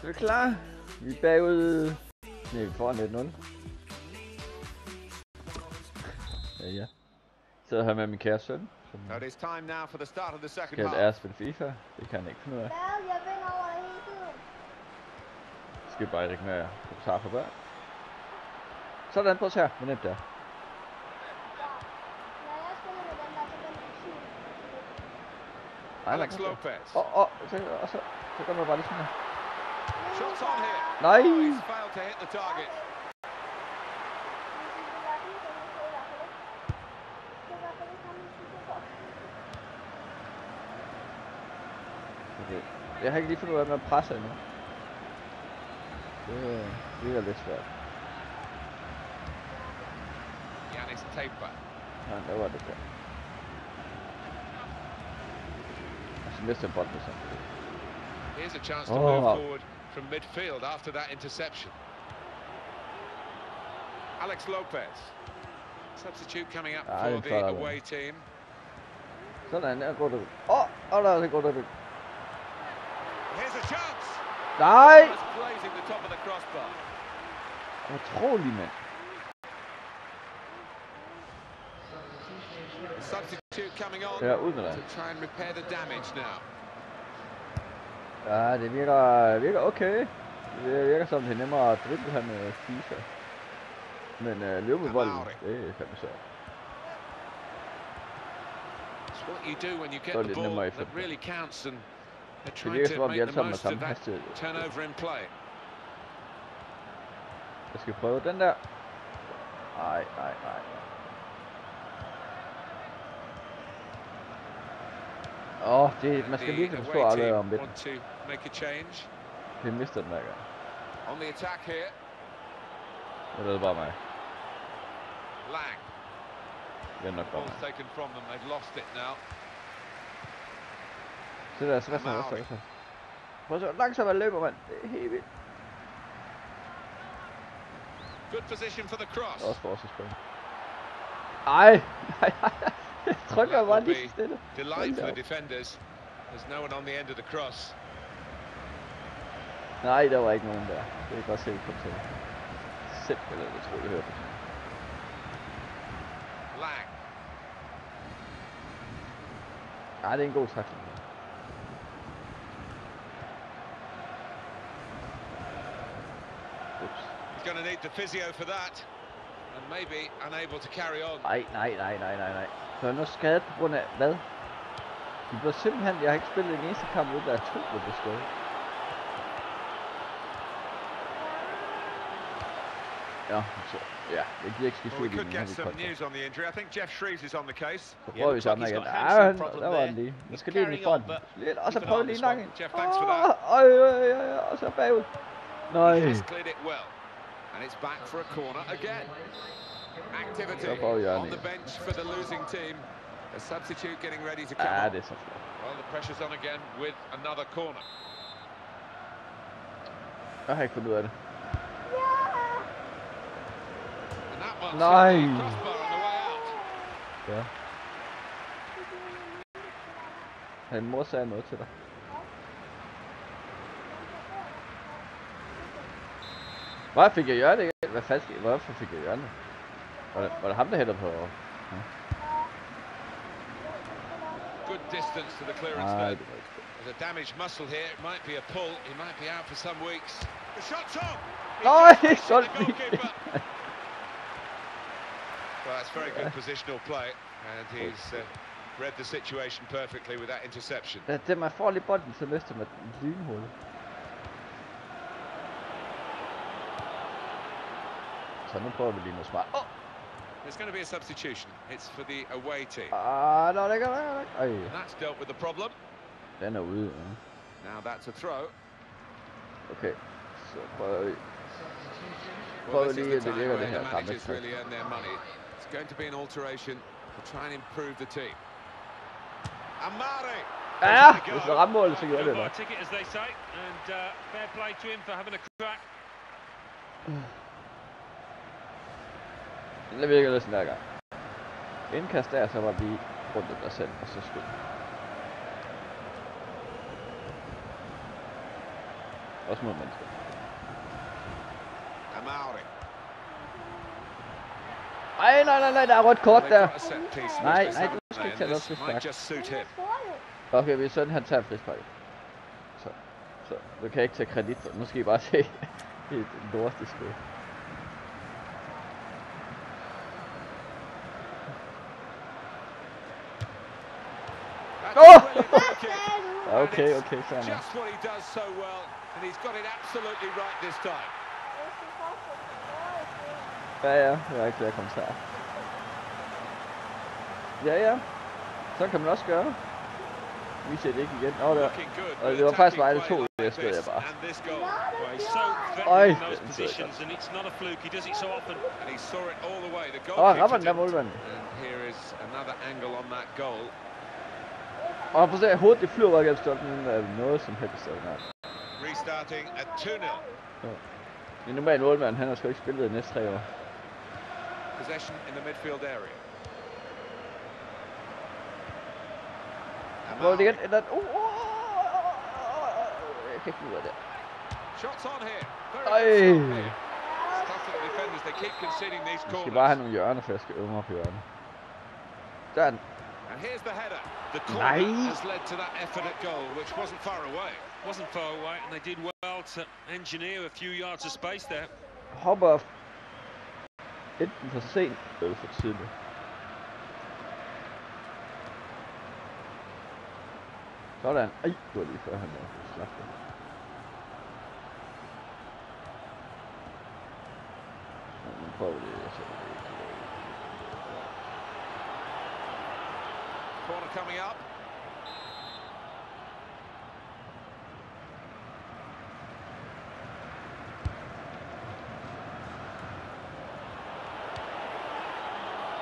Er vi klar? Vi er bagud. Nej, vi får 1-0. Ja. Sidder her med min kære søn, som skal lære at spille FIFA. Det kan han ikke finde ud af. Jeg vinder over hele tiden. Skal bare ikke med kommentar for børn. Sådan, prøv at se her. Hvor nemt det er. Alex Lopez. Så kommer jeg bare lige sådan her. Shots on here. Nej! He's failed to hit the target. Okay. Jeg har ikke lige fundet ud af, at man presser endnu. Det er lidt svært. Yanis Taper. Ja, der var det der. Og så mister jeg bolden samtidig. Here's a chance to move forward from midfield after that interception. Alex Lopez. Substitute coming up for the away team. Sådan, der går det ud. Der går det ud. Here's a chance. Nej! Blazing the top of the crossbar. Utrolig, mand. Substitute coming on to try and repair the damage now. Ja, det virker okay. Det virker som det er nemmere at drible her med FIFA. Men løbe med bolden, det er fandme svært. It's what you do when you get the ball that really counts, and they're trying to make the most of that turnover in play. Jeg skal prøve den der. Nej. Man skal virkelig forstå aldrig om det. Det mister den hver gang. On the attack here. Det er bare mig. Lang. Det er nok bare mig. Taken from them. They've lost it now. Se der, så. Prøv så langsomt at løbe, mand. Det er helt vildt. Good position for the cross. Også forsvarsspil. Ej. Jeg trykker bare lige stille. Delight for the defenders. There's no one on the end of the cross. Nej, der var ikke nogen der. Det kan godt se, vi kom til. Simpelthen, jeg tror, jeg hørte det. Lang. Nej, det er en god tackling. He's going to need the physio for that. And maybe unable to carry on. Nej. Så er noget skadet på grund af hvad? De blev simpelthen, jeg har ikke spillet en eneste kamp ud, der er 2, der blev skadet. Ja, så det giver ikke skidt ud i den her så prøver vi sammen igen. Der var den lige. Jeg skal lige ind i fronten. Og så prøver vi lige langt ind. Og så bagud. Nej. And it's back for a corner again. Activity on the bench for the losing team. A substitute getting ready to come on. Det er så flot. Well, the pressure's on again with another corner. Jeg har ikke fundet ud af det. And that one's Nej. crossbar on the way out. Ja. Han mor sagde noget til dig. Hvor fik jeg hjørnet igen? Hvad fanden skete? Hvorfor fik jeg hjørnet? Var det ham, der hætter på? Ja. Good distance to the clearance there. There's a damaged muscle here. It might be a pull. He might be out for some weeks. The shot's on. Nej, sådan. Well, that's very good positional play, and he's read the situation perfectly with that interception. Det man får lige bolden, så mister man lynhul. Så nu prøver vi lige noget smart. There's going to be a substitution. It's for the away team. No, det kan være. And that's dealt with the problem. Den er ude. Now that's a throw. Okay, så prøver vi. Well, this is the time where the managers really earn their money. It's going to be an alteration to try and improve the team. Amari. Ja, hvis det rammer målet, så gør det da. Ticket, as they say, and fair play to him for having a crack. Det virker lidt sådan hver gang. Indkast der, så var vi rundt om dig selv, og så skud. Også mod mennesker. Amari. Ej, nej, der er rødt kort der. Well, they've got a set piece, Nej, which they nej, haven't du skal ikke played, tage and noget this frispark. might just suit him. Okay, vi er sådan, han tager frispark. Så, du kan ikke tage kredit for. Nu skal I bare se et lorte skud. That's brilliant working. Okay, And it's fair enough. just what he does so well, and he's got it absolutely right this time. Ja, jeg har ikke flere kommentarer. Ja. Så kan man også gøre. Vi ser det ikke igen. Der. Looking good. Og det var faktisk bare det to, jeg stod jeg bare. And this goal. Well, he's so Oj, threatening in those den positions, and it's not a fluke. He does it so often. And he saw it all the way. The Rammer goalkeeper den der didn't. målmanden. And here is another angle on that goal. Og prøv at se, at hovedet det flyver bare gennem stolpen, uden at noget som helst. Restarting at 2-0. En normal målmand, han har sgu ikke spillet de næste 3 år. Possession in the midfield area. Mål igen, eller... Jeg kan ikke lide det. Shots on here. Ej. Very good stop here. It's tough for the defenders. They keep conceding these Jeg skal corners. bare have nogle hjørner, for jeg skal øve mig på hjørner. Sådan. And here's the header. The Nej. corner has led to that effort at goal, which wasn't far away. Wasn't far away, and they did well to engineer a few yards of space there. Hopper enten for sent eller for tidligt. Sådan. Ej, det var lige før han slap det. Nu prøver vi det, så Corner coming up.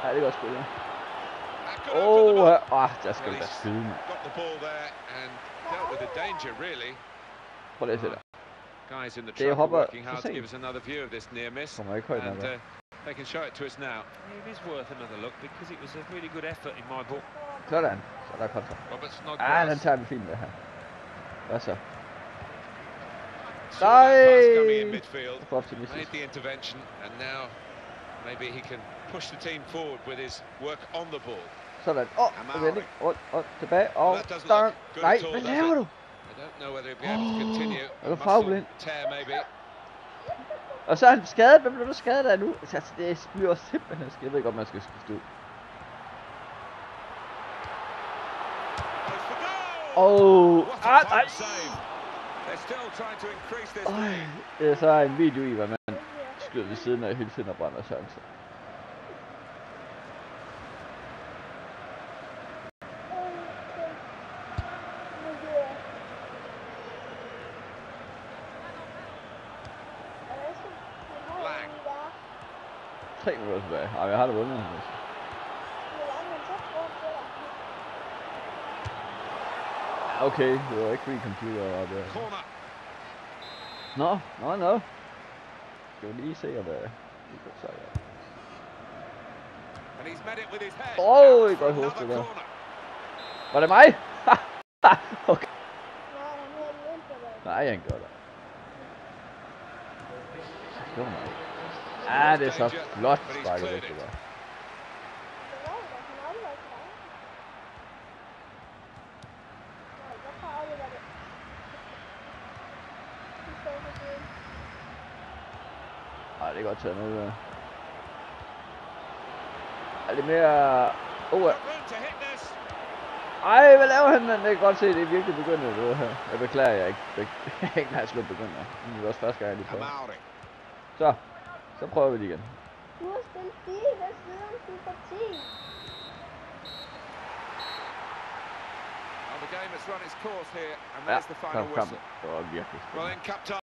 ja, det er godt spillet. That could open them up. Der skal Well, da he's skyde, mand. got the ball there and dealt with the danger, really. Prøv lige at se der. Guys in the Det er truck are hopper working hard for to sent. give us another view of this near miss. Kommer ikke højt nok And op. they can show it to us now. It is worth another look because it was a really good effort in my book. Sådan. Så er der kontra. Roberts not Den tager vi fint med her. Hvad så? saw that pass coming in Nej! midfield. For optimistisk. Made the intervention, and now maybe he can push the team forward with his work on the ball. Sådan. Vending. Tilbage. Well, that doesn't Stang. look good Nej, at all, hvad does laver it? du? I don't know whether he'll be able to continue. Er du Muscle farveblind? tear maybe. Og så er han skadet. Hvem blev du skadet af nu? Altså, det bliver simpelthen skidt. Jeg ved godt, man skal skifte ud. Goes for goal! What a Nej. fine save. They're still trying to increase this lead. Det er så en video i, hvad man skyder ved siden af hele tiden og brænder chancer. Lang. 3 minutter tilbage. Ej, jeg har da vundet. Okay, det var ikke min computer, der var der. Corner. Nå. Skal vi lige se, hvad det går så. And he's met it with his head. Åh, Out for godt hovedet another det der. corner. Var det mig? Okay. Nej, han gør det. Det var mig. Ja, det er så flot sparket væk, det var. Ej, det er godt taget med. Er det mere... Got room to hit this. Ej, hvad laver han, mand? Jeg kan godt se, det er virkelig begyndt det her. Jeg beklager, jeg ikke engang har slået begynder. Det er også første gang, jeg lige prøver. Amari. Så prøver vi det igen. Du har spillet 4 ved siden af Super 10. Well, the game has run its course here, and there's the final Kom. whistle. Det var virkelig spændende. Well, in cup time.